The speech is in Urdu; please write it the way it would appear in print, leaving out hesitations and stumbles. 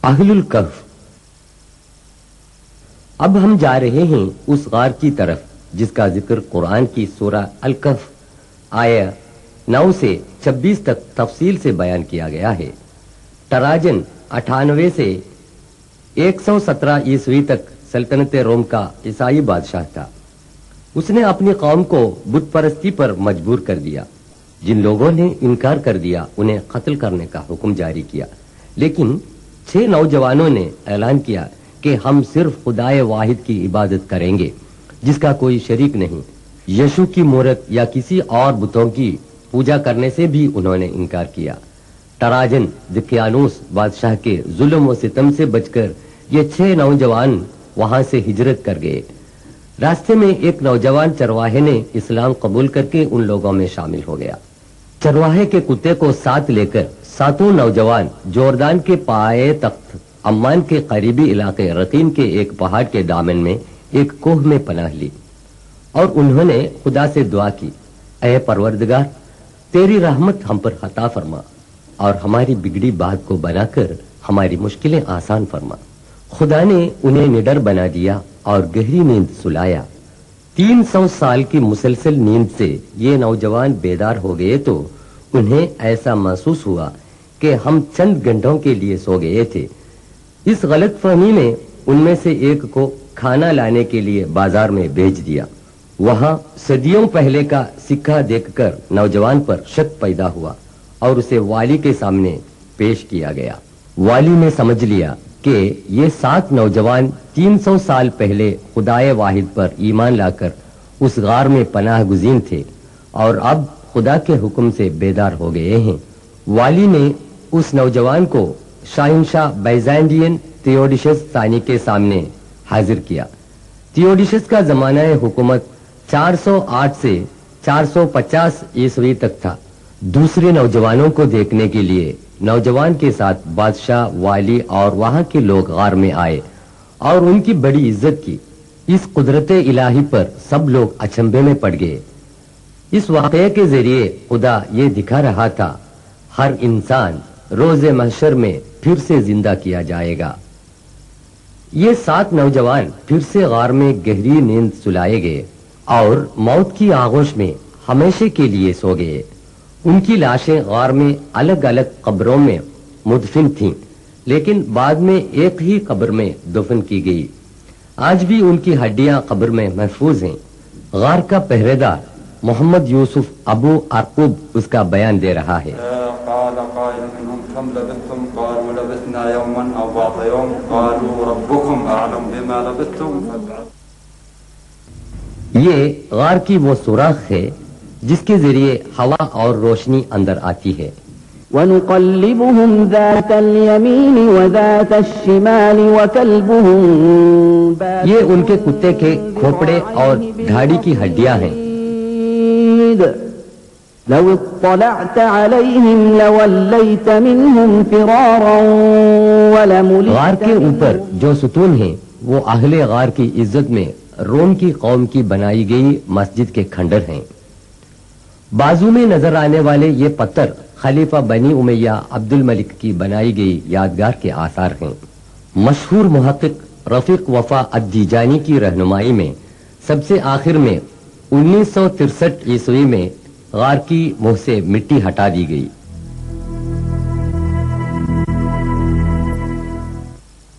اہل الکہف۔ اب ہم جا رہے ہیں اس غار کی طرف جس کا ذکر قرآن کی سورہ الکہف آیہ 9 سے 26 تک تفصیل سے بیان کیا گیا ہے۔ ٹراجن 98 سے 117 عیسوی تک سلطنت روم کا عیسائی بادشاہ تھا۔ اس نے اپنی قوم کو بت پرستی پر مجبور کر دیا۔ جن لوگوں نے انکار کر دیا انہیں قتل کرنے کا حکم جاری کیا، لیکن 6 نوجوانوں نے اعلان کیا کہ ہم صرف خدائے واحد کی عبادت کریں گے جس کا کوئی شریک نہیں۔ یشو کی مورت یا کسی اور بتوں کی پوجا کرنے سے بھی انہوں نے انکار کیا۔ ٹراجن دقیانوس بادشاہ کے ظلم و ستم سے بچ کر یہ 6 نوجوان وہاں سے ہجرت کر گئے۔ راستے میں ایک نوجوان چرواہے نے اسلام قبول کر کے ان لوگوں میں شامل ہو گیا۔ چرواہے کے کتے کو ساتھ لے کر 7 نوجوان جوردان کے پائے تخت عمان کے قریبی علاقے رقیم کے ایک پہاڑ کے دامن میں ایک کوہ میں پناہ لی اور انہوں نے خدا سے دعا کی، اے پروردگار، تیری رحمت ہم پر عطا فرما اور ہماری بگڑی بات کو بنا کر ہماری مشکلیں آسان فرما۔ خدا نے انہیں نڈر بنا دیا اور گہری نیند سلایا۔ 300 سال کی مسلسل نیند سے یہ نوجوان بیدار ہو گئے تو انہیں ایسا محسوس ہوا کہ ہم چند گھنٹوں کے لیے سو گئے تھے۔ اس غلط فہمی نے ان میں سے ایک کو کھانا لانے کے لیے بازار میں بھیج دیا۔ وہاں صدیوں پہلے کا سکہ دیکھ کر نوجوان پر شک پیدا ہوا اور اسے والی کے سامنے پیش کیا گیا۔ والی نے سمجھ لیا کہ یہ 7 نوجوان 300 سال پہلے خدائے واحد پر ایمان لا کر اس غار میں پناہ گزین تھے اور اب خدا کے حکم سے بیدار ہو گئے ہیں۔ والی نے اس نوجوان کو شاہنشاہ بیزانٹین تھیوڈیشس ثانی کے سامنے حاضر کیا۔ تھیوڈیشس کا زمانہ حکومت 408 سے 450 عیسوی تک تھا۔ دوسرے نوجوانوں کو دیکھنے کے لیے نوجوان کے ساتھ بادشاہ، والی اور وہاں کے لوگ غار میں آئے اور ان کی بڑی عزت کی۔ اس قدرت الہی پر سب لوگ اچنبے میں پڑ گئے۔ اس واقعے کے ذریعے خدا یہ دکھا رہا تھا ہر انسان روز محشر میں پھر سے زندہ کیا جائے گا۔ یہ 7 نوجوان پھر سے غار میں گہری نیند سلائے گئے اور موت کی آغوش میں ہمیشہ کے لیے سو گئے۔ ان کی لاشیں غار میں الگ الگ قبروں میں مدفن تھیں، لیکن بعد میں ایک ہی قبر میں دفن کی گئی۔ آج بھی ان کی ہڈیاں قبر میں محفوظ ہیں۔ غار کا پہرے دار محمد یوسف ابو عرقوب اس کا بیان دے رہا ہے۔ قال قائل منهم كم لبثتم قالوا لبثنا يوما او بعض يوم قالوا ربكم اعلم بما لبثتم۔ یہ غار کی وہ سوراخ ہے جس کے ذریعے ہوا اور روشنی اندر آتی ہے۔ وَنُقَلِّبُهُمْ ذَاتَ الْيَمِينِ وَذَاتَ الشِّمَالِ وَكَلْبُهُمْ بَاسِطٌ یہ ان کے کتے کے کھوپڑے اور دھاڑی کی ہڈیاں ہیں۔ لو اطلعت عليهم لوليت منهم فرارا ولملئت۔ غار کے اوپر جو ستون ہیں وہ اہل غار کی عزت میں روم کی قوم کی بنائی گئی مسجد کے کھنڈر ہیں۔ بازو میں نظر آنے والے یہ پتھر خلیفہ بنی امیہ عبد الملک کی بنائی گئی یادگار کے آثار ہیں۔ مشہور محقق رفیق وفا الدیجانی کی رہنمائی میں سب سے آخر میں 1963 عیسوی میں غار کی منہ سے مٹی ہٹا دی گئی۔